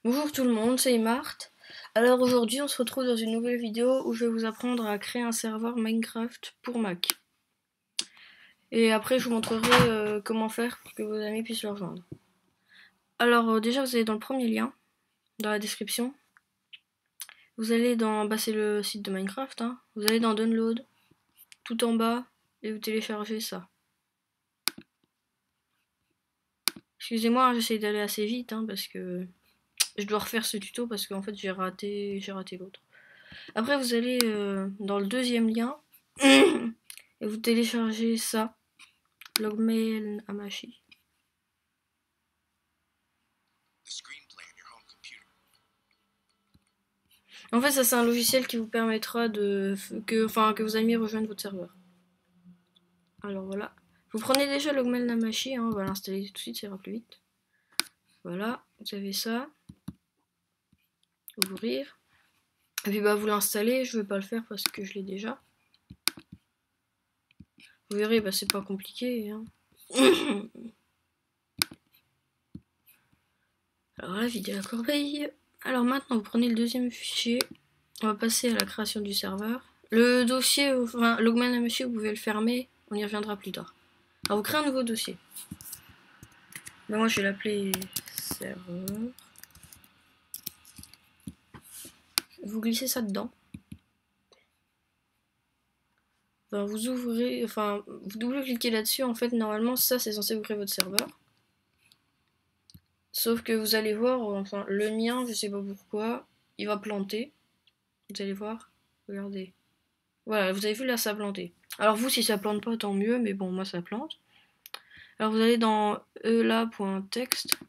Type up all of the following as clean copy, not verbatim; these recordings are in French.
Bonjour tout le monde, c'est Imart. Alors aujourd'hui on se retrouve dans une nouvelle vidéo où je vais vous apprendre à créer un serveur Minecraft pour Mac. Et après je vous montrerai comment faire pour que vos amis puissent le rejoindre. Alors déjà vous allez dans le premier lien, dans la description. Vous allez dans, c'est le site de Minecraft, hein. Vous allez dans Download, tout en bas, et vous téléchargez ça. Excusez-moi, hein, j'essaie d'aller assez vite, hein, parce que je dois refaire ce tuto parce qu'en fait j'ai raté l'autre. Après vous allez dans le deuxième lien et vous téléchargez ça, Logmail Hamachi. En fait ça c'est un logiciel qui vous permettra que vos amis rejoignent votre serveur. Alors voilà. Vous prenez déjà Logmail Hamachi, hein, on va l'installer tout de suite, ça ira plus vite. Voilà, vous avez ça. Ouvrir. Et puis bah vous l'installez, je vais pas le faire parce que je l'ai déjà. Vous verrez, bah c'est pas compliqué, hein. Alors la vidéo à corbeille. Alors maintenant vous prenez le deuxième fichier. On va passer à la création du serveur. Le dossier, enfin Logmail Hamachi, vous pouvez le fermer, on y reviendra plus tard. Alors vous créez un nouveau dossier. Ben, moi je vais l'appeler serveur. Vous glissez ça dedans. Enfin, vous ouvrez, enfin vous double-cliquez là-dessus. En fait normalement ça c'est censé vous créer votre serveur. Sauf que vous allez voir, enfin le mien, je sais pas pourquoi, il va planter. Vous allez voir, regardez. Voilà, vous avez vu là ça a planté. Alors vous si ça plante pas tant mieux, mais bon moi ça plante. Alors vous allez dans ela.text.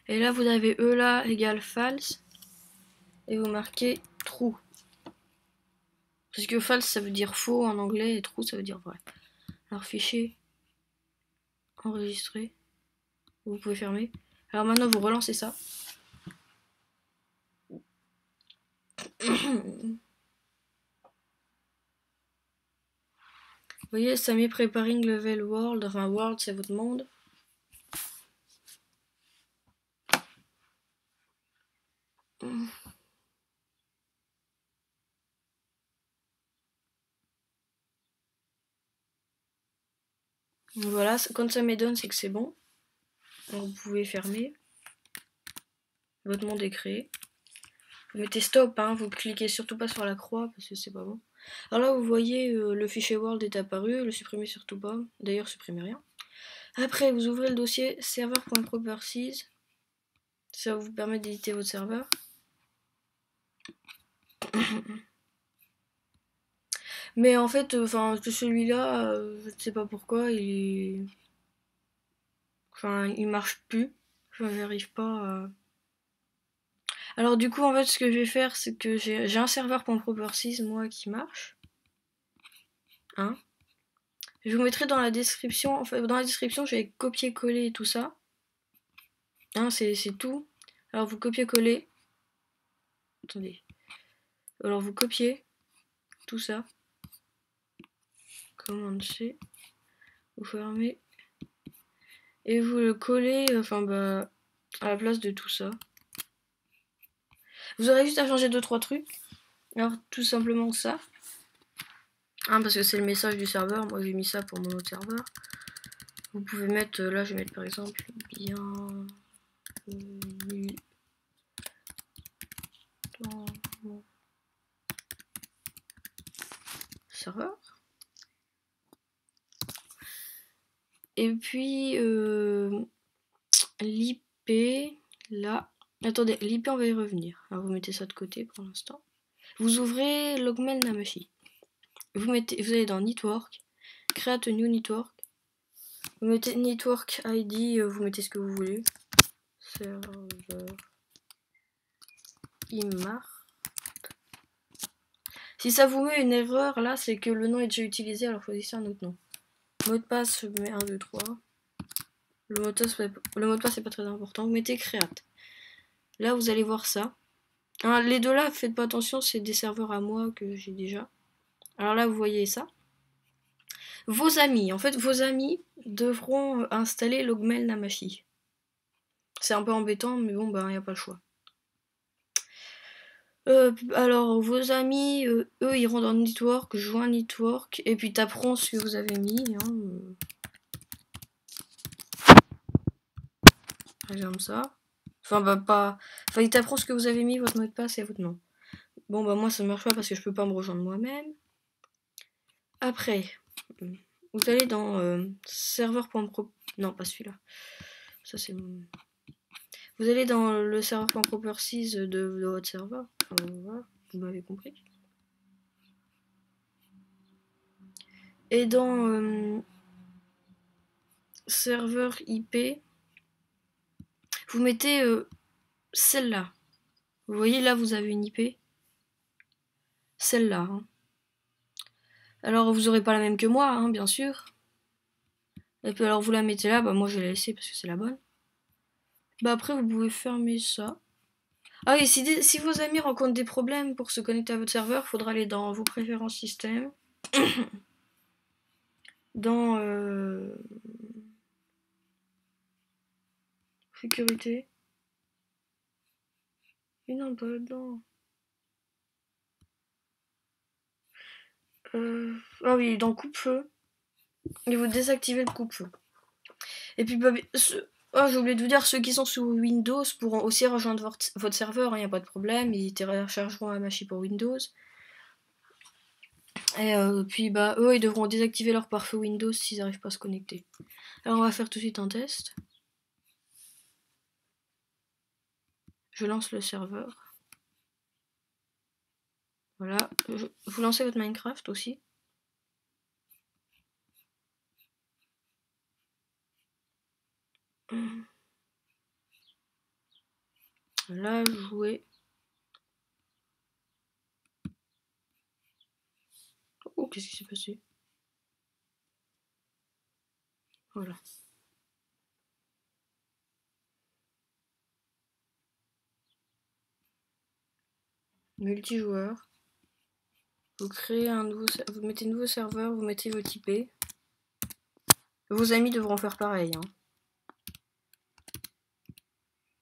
Et là vous avez ela égale false. Et vous marquez true. Parce que false ça veut dire faux en anglais et true ça veut dire vrai. Alors fichier, enregistrer. Vous pouvez fermer. Alors maintenant vous relancez ça. Vous voyez, ça met preparing level world. Enfin world c'est votre monde. Voilà, quand ça m'étonne c'est que c'est bon. Donc vous pouvez fermer. Votre monde est créé. Vous mettez stop, hein, vous cliquez surtout pas sur la croix parce que c'est pas bon. Alors là vous voyez le fichier world est apparu, le supprimez surtout pas. D'ailleurs supprimez rien. Après vous ouvrez le dossier server.properties. Ça vous permet d'éditer votre serveur. Mais en fait, celui-là, je ne sais pas pourquoi, il marche plus. Enfin, j'arrive pas à... Alors du coup, en fait, ce que je vais faire, c'est que j'ai un serveur.properties, moi, qui marche. Hein. Je vous mettrai dans la description, en fait, dans la description, je vais copier-coller tout ça. Hein, c'est tout. Alors vous copiez-coller. Attendez. Alors vous copiez tout ça. Commande C. Vous fermez. Et vous le collez, à la place de tout ça. Vous aurez juste à changer 2-3 trucs. Alors tout simplement ça. Hein, parce que c'est le message du serveur. Moi j'ai mis ça pour mon autre serveur. Vous pouvez mettre, là je vais mettre par exemple bienvenue dans mon serveur. Et puis l'IP là. Attendez, l'IP on va y revenir. Alors vous mettez ça de côté pour l'instant. Vous ouvrez Logmail Hamachi. Vous allez dans Network, Create a New Network. Vous mettez Network ID, vous mettez ce que vous voulez. Serveur Imart. Si ça vous met une erreur là, c'est que le nom est déjà utilisé, alors choisissez un autre nom. Mot de passe, je mets 1, 2, 3. Le mot de passe c'est pas très important. Vous mettez Create. Là vous allez voir ça. Hein, les deux là, faites pas attention, c'est des serveurs à moi que j'ai déjà. Alors là vous voyez ça. vos amis. En fait, vos amis devront installer Logmail Namashi. C'est un peu embêtant, mais bon, bah, y a pas le choix. Alors, vos amis, eux, iront dans Network, joins Network, et puis t'apprends ce que vous avez mis. Hein, comme ça. Enfin, bah, pas. Enfin, il t'apprend ce que vous avez mis, votre mot de passe et votre nom. Bon, bah, moi, ça marche pas parce que je peux pas me rejoindre moi-même. Après, vous allez dans serveur.pro. Non, pas celui-là. Ça, c'est mon. Vous allez dans le serveur.properties de votre serveur. Enfin, voilà, vous m'avez compris. Et dans serveur IP, vous mettez celle-là. Vous voyez là, vous avez une IP. Celle-là. Hein. Alors, vous aurez pas la même que moi, hein, bien sûr. Et puis alors, vous la mettez là. Bah, moi, je vais la laisser parce que c'est la bonne. Bah, après, vous pouvez fermer ça. Ah oui, si vos amis rencontrent des problèmes pour se connecter à votre serveur, il faudra aller dans vos préférences système. Dans sécurité. Et non, pas là-dedans. Ah oui, dans coupe-feu. Et vous désactivez le coupe-feu. Et puis, bah, j'ai oublié de vous dire, ceux qui sont sous Windows pourront aussi rejoindre votre serveur, il n'y a pas de problème, ils téléchargeront un machine pour Windows. Et puis, bah, eux, ils devront désactiver leur pare-feu Windows s'ils n'arrivent pas à se connecter. Alors, on va faire tout de suite un test. Je lance le serveur. Voilà. Vous lancez votre Minecraft aussi. Là, jouer. Oh, qu'est-ce qui s'est passé? Voilà. Multijoueur. Vous créez un nouveau, vous mettez un nouveau serveur, vous mettez votre IP. Vos amis devront faire pareil. Hein.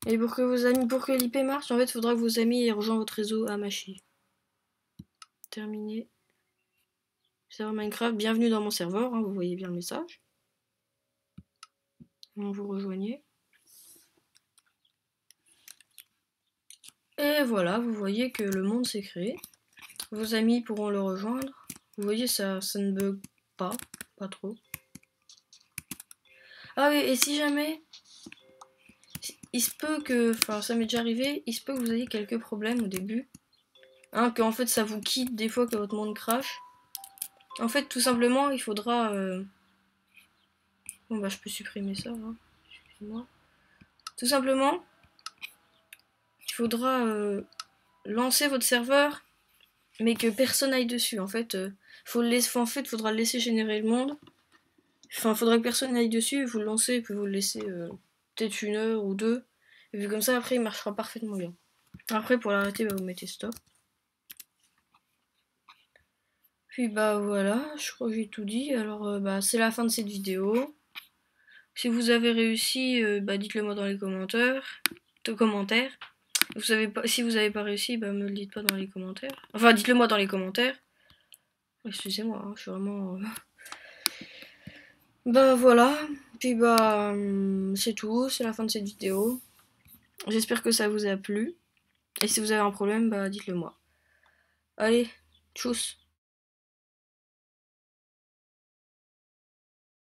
Et pour que l'IP marche, en fait, il faudra que vos amis aient rejoint votre réseau Amashi. Terminé. Serveur Minecraft, bienvenue dans mon serveur, hein, vous voyez bien le message. Vous rejoignez. Et voilà, vous voyez que le monde s'est créé. Vos amis pourront le rejoindre. Vous voyez, ça ne bug pas trop. Ah oui, et si jamais, il se peut que, enfin ça m'est déjà arrivé, il se peut que vous ayez quelques problèmes au début. Hein, qu'en fait ça vous quitte des fois que votre monde crache. En fait, tout simplement, il faudra... Bon bah je peux supprimer ça, hein. Excusez-moi. Tout simplement, il faudra lancer votre serveur, mais que personne aille dessus. En fait, faudra le laisser générer le monde. Enfin, faudra que personne aille dessus, vous le lancez, et puis vous le laissez peut-être 1 heure ou 2. Et puis comme ça, après, il marchera parfaitement bien. Après, pour l'arrêter, bah, vous mettez stop. Puis bah voilà, je crois que j'ai tout dit. Alors bah c'est la fin de cette vidéo. Si vous avez réussi, bah dites-le moi dans les commentaires. Vous savez pas, si vous avez pas réussi, bah me le dites pas dans les commentaires. Enfin, dites-le moi dans les commentaires. Excusez-moi, hein, je suis vraiment. Bah voilà. Puis bah c'est tout, c'est la fin de cette vidéo. J'espère que ça vous a plu. Et si vous avez un problème, bah dites-le moi. Allez, tchuss.